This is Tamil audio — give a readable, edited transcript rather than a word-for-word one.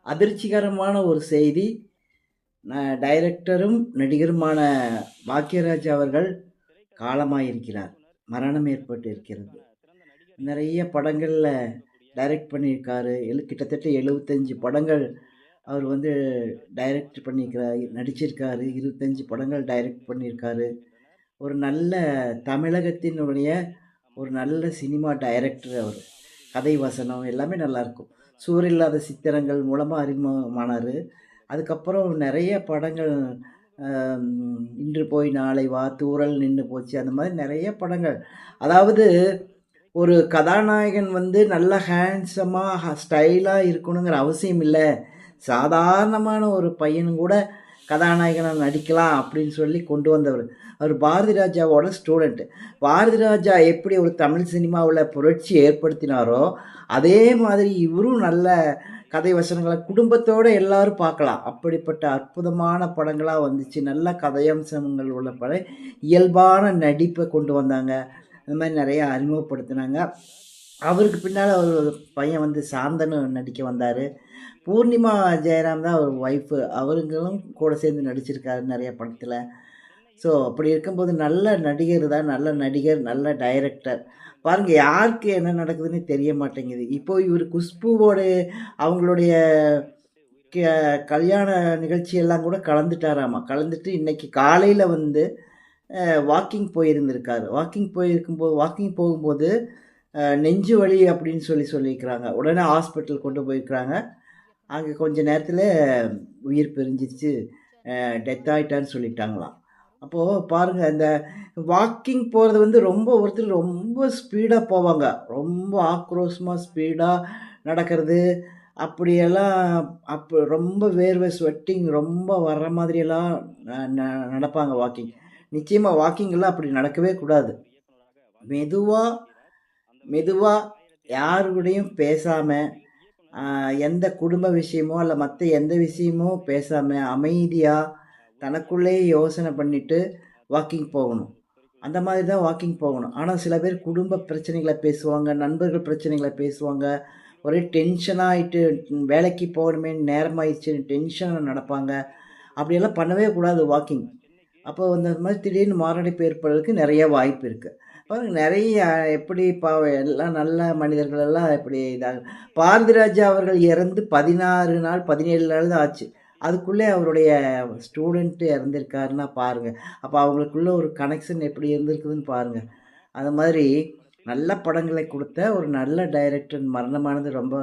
அதிர்ச்சிகரமான ஒரு செய்தி. டைரக்டரும் நடிகருமான பாக்கியராஜ் அவர்கள் காலமாயிருக்கிறார். மரணம் ஏற்பட்டு இருக்கிறது. நிறைய படங்களில் டைரக்ட் பண்ணியிருக்காரு. கிட்டத்தட்ட 75 படங்கள் அவர் வந்து டைரக்ட் பண்ணியிருக்கிறார், நடிச்சிருக்காரு. 25 படங்கள் டைரக்ட் பண்ணியிருக்காரு. ஒரு நல்ல தமிழகத்தினுடைய ஒரு நல்ல சினிமா டைரக்டர் அவர். கதை வசனம் எல்லாமே நல்லாயிருக்கும். சுவரில்லாத சித்திரங்கள் மூலமாக அறிமுகமானார். அதுக்கப்புறம் நிறைய படங்கள், இன்று போய் நாளை வா, தூறல் நின்று போச்சு, அந்த மாதிரி நிறைய படங்கள். அதாவது ஒரு கதாநாயகன் வந்து நல்ல ஹேண்ட்ஸமாக ஸ்டைலாக இருக்கணுங்கிற அவசியம் இல்லை. சாதாரணமான ஒரு பையனும் கூட கதாநாயகனாக நடிக்கலாம் அப்படின்னு சொல்லி கொண்டு வந்தவர். அவர் பாரதி ராஜாவோட ஸ்டூடெண்ட்டு. பாரதி ராஜா எப்படி ஒரு தமிழ் சினிமாவில் புரட்சி ஏற்படுத்தினாரோ அதே மாதிரி இவரும் நல்ல கதை வசனங்களை குடும்பத்தோடு எல்லாரும் பார்க்கலாம். அப்படிப்பட்ட அற்புதமான படங்களாக வந்துச்சு. நல்ல கதையம்சங்கள் உள்ள படம், இயல்பான நடிப்பை கொண்டு வந்தாங்க. இந்த மாதிரி நிறைய அறிமுகப்படுத்தினாங்க. அவருக்கு பின்னால் ஒரு பையன் வந்து சாந்தனு நடிக்க வந்தார். பூர்ணிமா ஜெயராம் தான் அவர் ஒய்ஃபு. அவருங்களும் கூட சேர்ந்து நடிச்சிருக்காரு நிறைய படத்தில். ஸோ அப்படி இருக்கும்போது நல்ல நடிகர் தான், நல்ல நடிகர், நல்ல டைரக்டர். பாருங்கள், யாருக்கு என்ன நடக்குதுன்னு தெரிய மாட்டேங்குது. இப்போது இவர் குஷ்புவோட அவங்களுடைய கல்யாண நிகழ்ச்சியெல்லாம் கூட கலந்துட்டாராமா. கலந்துட்டு இன்றைக்கி காலையில் வந்து வாக்கிங் போயிருந்திருக்காரு. வாக்கிங் போகும்போது நெஞ்சு வலி அப்படின்னு சொல்லியிருக்கிறாங்க. உடனே ஹாஸ்பிட்டல் கொண்டு போயிருக்கிறாங்க. அங்கே கொஞ்ச நேரத்தில் உயிர் பிரிஞ்சிச்சு, டெத் ஆகிட்டான்னு சொல்லிட்டாங்களாம். அப்போது பாருங்கள், இந்த வாக்கிங் போகிறது வந்து ஒருத்தர் ரொம்ப ஸ்பீடாக போவாங்க. ரொம்ப ஆக்ரோஷமாக ஸ்பீடாக நடக்கிறது, அப்படியெல்லாம் ரொம்ப வேர்வை ஸ்வெட்டிங் ரொம்ப வர்ற மாதிரியெல்லாம் நடப்பாங்க வாக்கிங். நிச்சயமாக வாக்கிங்கெல்லாம் அப்படி நடக்கவே கூடாது. மெதுவாக யாருக்கூடையும் பேசாமல், எந்த குடும்ப விஷயமோ இல்லை மற்ற எந்த விஷயமோ பேசாமல் அமைதியாக தனக்குள்ளேயே யோசனை பண்ணிவிட்டு வாக்கிங் போகணும். அந்த மாதிரி தான் வாக்கிங் போகணும். ஆனால் சில பேர் குடும்ப பிரச்சனைகளை பேசுவாங்க, நண்பர்கள் பிரச்சனைகளை பேசுவாங்க, ஒரே டென்ஷனாகிட்டு வேலைக்கு போகணுமே நேரமாகிடுச்சுன்னு டென்ஷனாக நடப்பாங்க. அப்படியெல்லாம் பண்ணவே கூடாது வாக்கிங். அப்போ அந்த மாதிரி திடீர்னு மாரடைப்பு ஏற்படுறதுக்கு நிறைய வாய்ப்பு இருக்குது. நிறைய எப்படி எல்லாம் நல்ல மனிதர்கள் எல்லாம் எப்படி இதாக. பாரதி ராஜா அவர்கள் இறந்து 16 நாள் 17 நாள் தான் ஆச்சு. அதுக்குள்ளே அவருடைய ஸ்டூடெண்ட்டு இறந்துருக்காருன்னா பாருங்கள். அப்போ அவங்களுக்குள்ள ஒரு கனெக்ஷன் எப்படி இருந்திருக்குதுன்னு பாருங்கள். அது மாதிரி நல்ல படங்களை கொடுத்த ஒரு நல்ல டைரக்டர் மரணமானது ரொம்ப